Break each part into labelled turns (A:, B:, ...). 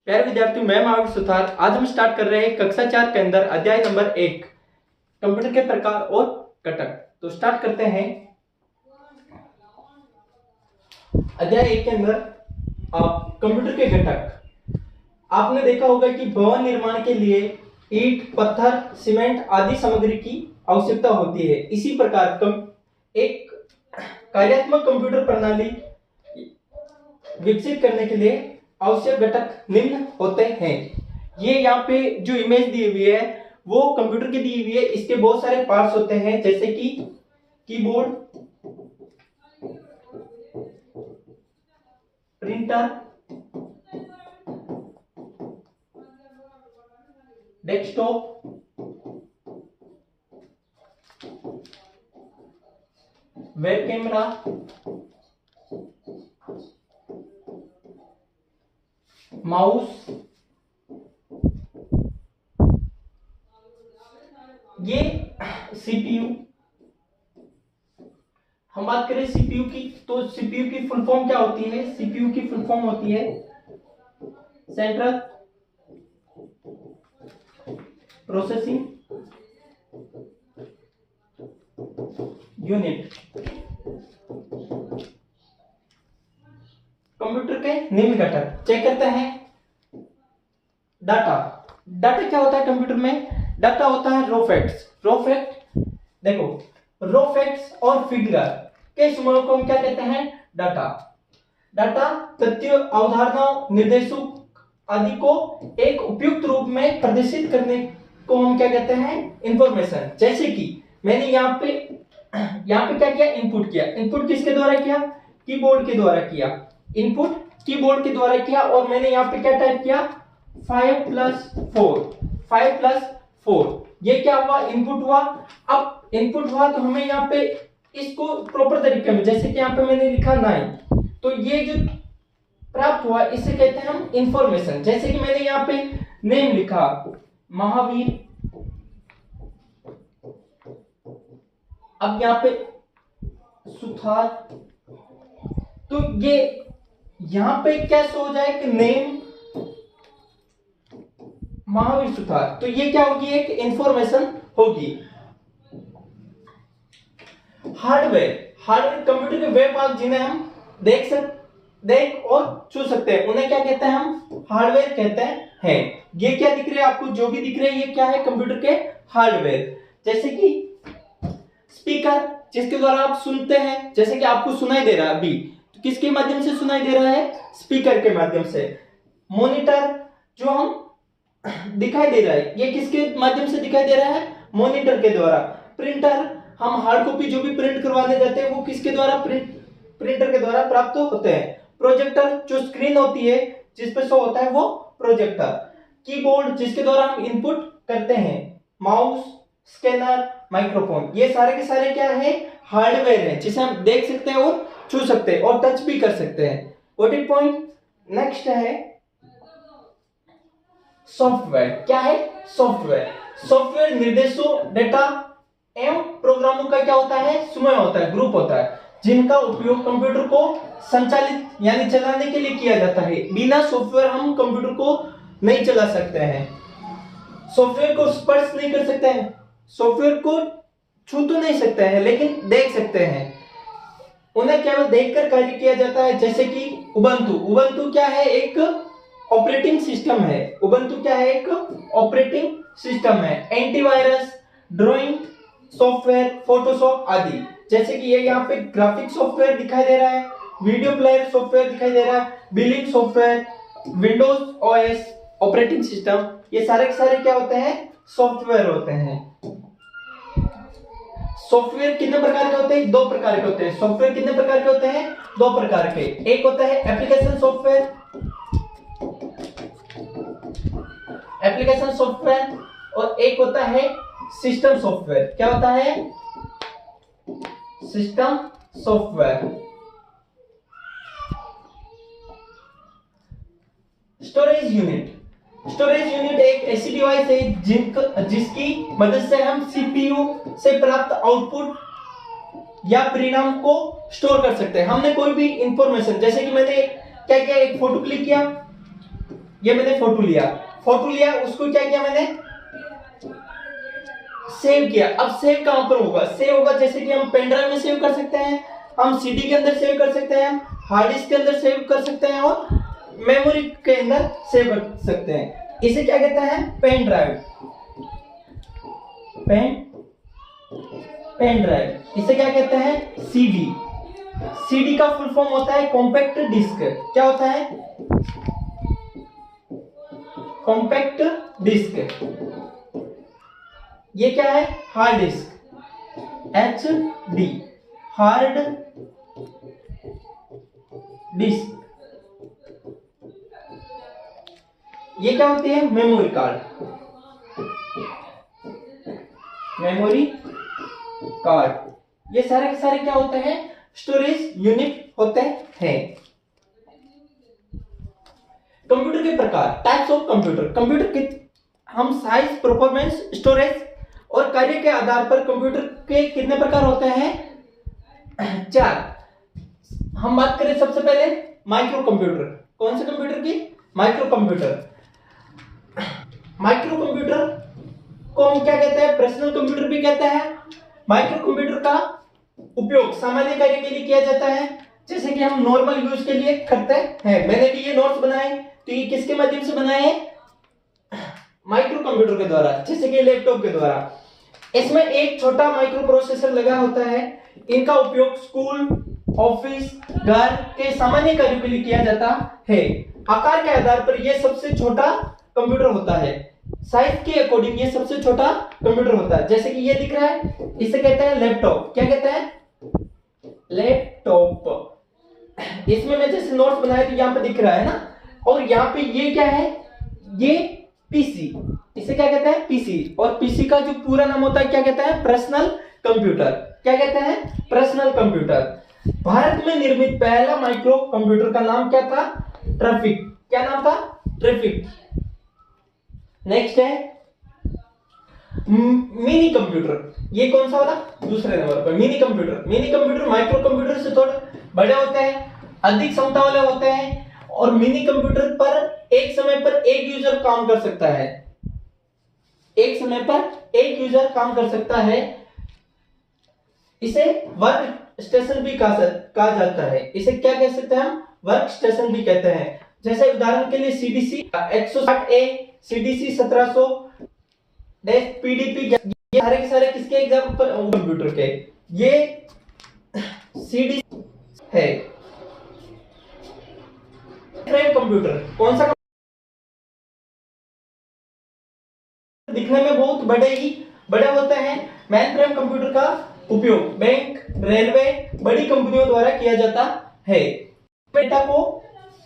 A: प्यारे विद्यार्थियों, मैं महावीर सुथार। आज हम स्टार्ट कर रहे हैं कक्षा 4 के अंदर अध्याय नंबर 1 कंप्यूटर के प्रकार और घटक। तो स्टार्ट करते हैं। अध्याय 1 के अंदर कंप्यूटर के घटक। आपने देखा होगा कि भवन निर्माण के लिए ईंट, पत्थर, सीमेंट आदि सामग्री की आवश्यकता होती है। इसी प्रकार एक कार्यात्मक कंप्यूटर प्रणाली विकसित करने के लिए आवश्यक घटक निम्न होते हैं। ये यहाँ पे जो इमेज दी हुई है वो कंप्यूटर की दी हुई है। इसके बहुत सारे पार्ट्स होते हैं, जैसे कि keyboard, printer, desktop, web camera, mouse, ये सीपीयू। हम बात करें सीपीयू की, तो सीपीयू की फुल फॉर्म क्या होती है? सीपीयू की फुल फॉर्म होती है सेंट्रल प्रोसेसिंग यूनिट। कंप्यूटर के निम्न घटक चेक करते हैं। डाटा क्या होता है कंप्यूटर में? डाटा होता है रॉ फैक्ट्स। देखो, रॉ फैक्ट्स और फिगर के समूह को हम क्या कहते हैं? डाटा तथ्य, अवधारणाओं, निर्देशों आदि को एक उपयुक्त रूप में प्रदर्शित करने को हम क्या कहते हैं? इंफॉर्मेशन। जैसे कि मैंने यहाँ पे क्या किया? इनपुट किया। इनपुट किसके द्वारा किया? कीबोर्ड के द्वारा किया। इनपुट कीबोर्ड के द्वारा किया और मैंने यहाँ पे क्या टाइप किया? 5 + 4। ये क्या हुआ? इनपुट हुआ। अब इनपुट हुआ तो हमें यहाँ पे इसको प्रॉपर तरीके में, जैसे कि यहाँ पे मैंने लिखा 9, तो ये जो प्राप्त हुआ इसे कहते हैं हम इंफॉर्मेशन। जैसे कि मैंने यहाँ पे नेम लिखा महावीर। अब यहाँ पे सुथार, तो ये यहाँ पे क्या शो हो जाए कि नेम महावीर सुथार, तो ये क्या होगी? एक इंफॉर्मेशन होगी। हार्डवेयर कंप्यूटर के वे भाग जिन्हें हम देख और छू सकते हैं, उन्हें क्या कहते हैं? हम हार्डवेयर कहते हैं। ये क्या दिख रहे हैं आपको? जो भी दिख रहे हैं ये क्या है? कंप्यूटर के हार्डवेयर। जैसे कि स्पीकर, जिसके द्वारा आप सुनते हैं, जैसे कि आपको सुनाई दे रहा है अभी, तो किसके माध्यम से सुनाई दे रहा है? स्पीकर के माध्यम से। मॉनिटर, जो हम दिखाई दे रहा है, ये किसके माध्यम से दिखाई दे रहा है? मॉनिटर के द्वारा। प्रिंटर, हम हार्ड कॉपी जो भी प्रिंट करवाने जाते हैं वो किसके द्वारा? प्रिंटर के द्वारा प्राप्त होते हैं। प्रोजेक्टर, जो स्क्रीन होती है जिस पे शो होता है वो प्रोजेक्टर। कीबोर्ड, जिसके द्वारा हम इनपुट करते हैं। माउस, स्कैनर, माइक्रोफोन, ये सारे के सारे क्या है? हार्डवेयर है, जिसे हम देख सकते हैं और छू सकते हैं और टच भी कर सकते हैं। What is point? नेक्स्ट है सॉफ्टवेयर। क्या है? सॉफ्टवेयर निर्देशों, डेटा एवं प्रोग्रामों का क्या होता है? समूह होता है, ग्रुप होता है, जिनका उपयोग कंप्यूटर को संचालित यानी चलाने के लिए किया जाता है। बिना सॉफ्टवेयर हम कंप्यूटर को नहीं चला सकते हैं। सॉफ्टवेयर को स्पर्श नहीं कर सकते हैं, सॉफ्टवेयर को छू तो नहीं सकते हैं, लेकिन देख सकते हैं। उन्हें केवल देखकर कार्य किया जाता है। जैसे कि उबंटू क्या है? एक ऑपरेटिंग सिस्टम है। उबंटू क्या है? एक ऑपरेटिंग सिस्टम है। एंटीवायरस, ड्राइंग सॉफ्टवेयर, फोटोशॉप आदि। जैसे कि ये यहाँ पे ग्राफिक सॉफ्टवेयर दिखाई दे रहा है, वीडियो प्लेयर सॉफ्टवेयर दिखाई दे रहा है, billing software, Windows OS operating system, ये सारे के सारे क्या होते हैं? सॉफ्टवेयर होते हैं। सॉफ्टवेयर कितने प्रकार के होते हैं? 2 प्रकार के होते हैं। सॉफ्टवेयर कितने प्रकार के होते हैं? 2 प्रकार के। एक होता है एप्लीकेशन सॉफ्टवेयर और एक होता है सिस्टम सॉफ्टवेयर। क्या होता है? System software. स्टोरेज यूनिट एक ऐसी डिवाइस है जिसकी मदद से हम सीपीयू से प्राप्त आउटपुट या परिणाम को स्टोर कर सकते हैं। हमने कोई भी इंफॉर्मेशन, जैसे कि मैंने क्या किया? एक फोटो क्लिक किया, ये मैंने फोटो लिया, उसको क्या किया मैंने, सेव किया। अब सेव कहां पर होगा, सेव होगा जैसे कि हम पेन ड्राइव में सेव कर सकते हैं, हम सीडी के अंदर सेव कर सकते हैं, हार्ड डिस्क के अंदर सेव कर सकते हैं और मेमोरी के अंदर सेव कर सकते हैं। इसे क्या कहते हैं, पेन ड्राइव, पेन ड्राइव। इसे क्या कहते हैं, सीडी। सीडी का फुल फॉर्म होता है कॉम्पैक्ट डिस्क। क्या होता है, कॉम्पैक्ट डिस्क। ये क्या है, hard disk, HD, hard disk. ये क्या होती है, मेमोरी कार्ड, मेमोरी कार्ड। ये सारे के सारे क्या होते हैं, स्टोरेज यूनिट होते हैं। कंप्यूटर के प्रकार, टाइप्स ऑफ कंप्यूटर। कंप्यूटर के हम साइज, परफॉर्मेंस, स्टोरेज और कार्य के आधार पर कंप्यूटर के कितने प्रकार होते हैं, 4। हम बात करें सबसे पहले माइक्रो कंप्यूटर। कौन से कंप्यूटर की, माइक्रो कंप्यूटर। माइक्रो कंप्यूटर को हम क्या कहते हैं, पर्सनल कंप्यूटर भी कहते हैं। माइक्रो कंप्यूटर का उपयोग सामान्य कार्य के लिए किया जाता है, जैसे कि हम नॉर्मल यूज के लिए करते हैं। मैंने भी ये नोट्स बनाए, तो ये किसके माध्यम से बनाए हैं, माइक्रो कंप्यूटर के द्वारा, जैसे कि लैपटॉप के द्वारा। इसमें एक छोटा माइक्रो प्रोसेसर लगा होता है। इनका उपयोग स्कूल, ऑफिस, घर के सामान्य कार्यों के लिए किया जाता है। आकार के आधार पर यह सबसे छोटा कंप्यूटर होता है। साइज के अकॉर्डिंग ये सबसे छोटा कंप्यूटर होता है। जैसे कि ये दिख रहा है, इसे कहते हैं लैपटॉप। क्या कहते हैं, लैपटॉप। इसमें मैं जैसे नोट्स बनाए तो यहाँ पे दिख रहा है ना, और यहाँ पे ये क्या है, ये पीसी। इसे क्या कहते हैं, पीसी। और पीसी का जो पूरा नाम होता है क्या कहते हैं, पर्सनल कंप्यूटर। क्या कहते हैं, पर्सनल कंप्यूटर। भारत में निर्मित पहला माइक्रो कंप्यूटर का नाम क्या था, ट्रैफिक। क्या नाम था, ट्रैफिक। नेक्स्ट है मिनी कंप्यूटर। ये कौन सा वाला, दूसरे नंबर पर mini computer. Mini computer micro computer से थोड़े बड़े होते हैं, अधिक क्षमता वाले होते हैं, और मिनी कंप्यूटर पर एक समय पर एक यूजर काम कर सकता है। एक समय पर एक यूजर काम कर सकता है। इसे वर्क स्टेशन भी कहा जाता है। इसे क्या कह सकते हैं हम, वर्क स्टेशन भी कहते हैं। जैसे उदाहरण के लिए सीडीसी 160A, सीडीसी 1700, पीडीपी, ये सारे के सारे किसके एग्जांपल, कंप्यूटर के। ये सीडी है। फ्रेम कंप्यूटर कौन सा, दिखने में बहुत बड़े होते हैं। मेन फ्रेम कंप्यूटर का उपयोग बैंक, रेलवे, बड़ी कंपनियों द्वारा किया जाता है। डेटा को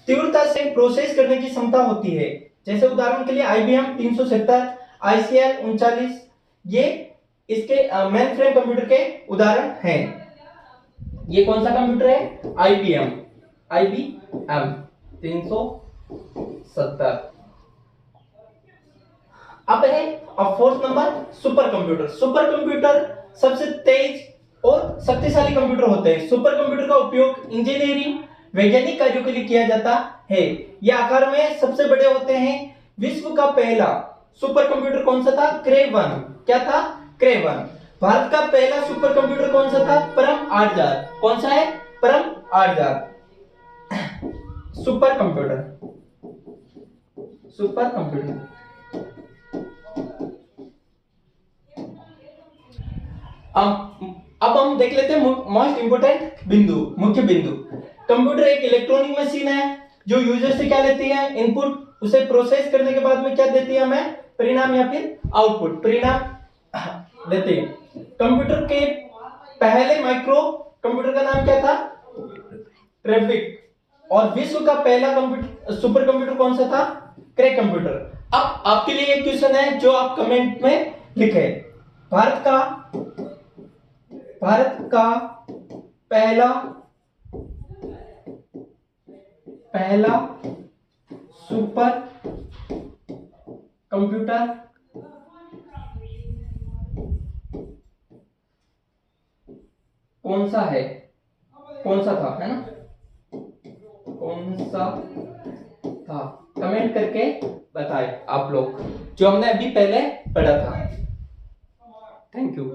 A: तीव्रता से प्रोसेस करने की क्षमता होती है। जैसे उदाहरण के लिए IBM 370, ICL 39, ये इसके मेन फ्रेम कंप्यूटर के उदाहरण हैं। ये कौन सा कंप्यूटर है, IBM 370। अब fourth number, super computer. Super computer सबसे तेज और शक्तिशाली कंप्यूटर होते हैं। सुपर कंप्यूटर का उपयोग इंजीनियरिंग, वैज्ञानिक कार्यों के लिए किया जाता है। ये आकार में सबसे बड़े होते हैं। विश्व का पहला सुपर कंप्यूटर कौन सा था, क्रे-1। क्या था, क्रे-1। भारत का पहला सुपर कंप्यूटर कौन सा था, परम 8000। कौन सा है, परम 8000। Super computer, super computer. अब हम देख लेते हैं मोस्ट इंपोर्टेंट बिंदु, मुख्य बिंदु। कंप्यूटर एक इलेक्ट्रॉनिक मशीन है जो यूजर से क्या लेती है, इनपुट। उसे प्रोसेस करने के बाद में क्या देती है हमें, परिणाम या फिर आउटपुट, परिणाम देती है। कंप्यूटर के पहले माइक्रो कंप्यूटर का नाम क्या था, ट्रैफिक। और विश्व का पहला कंप्यूटर, सुपर कंप्यूटर कौन सा था, क्रे कंप्यूटर। अब आपके लिए एक क्वेश्चन है जो आप कमेंट में लिखें। भारत का पहला सुपर कंप्यूटर कौन सा है, कौन सा था, है ना, कौन सा था। कमेंट करके बताएं आप लोग, जो हमने अभी पहले पढ़ा था। Thank you.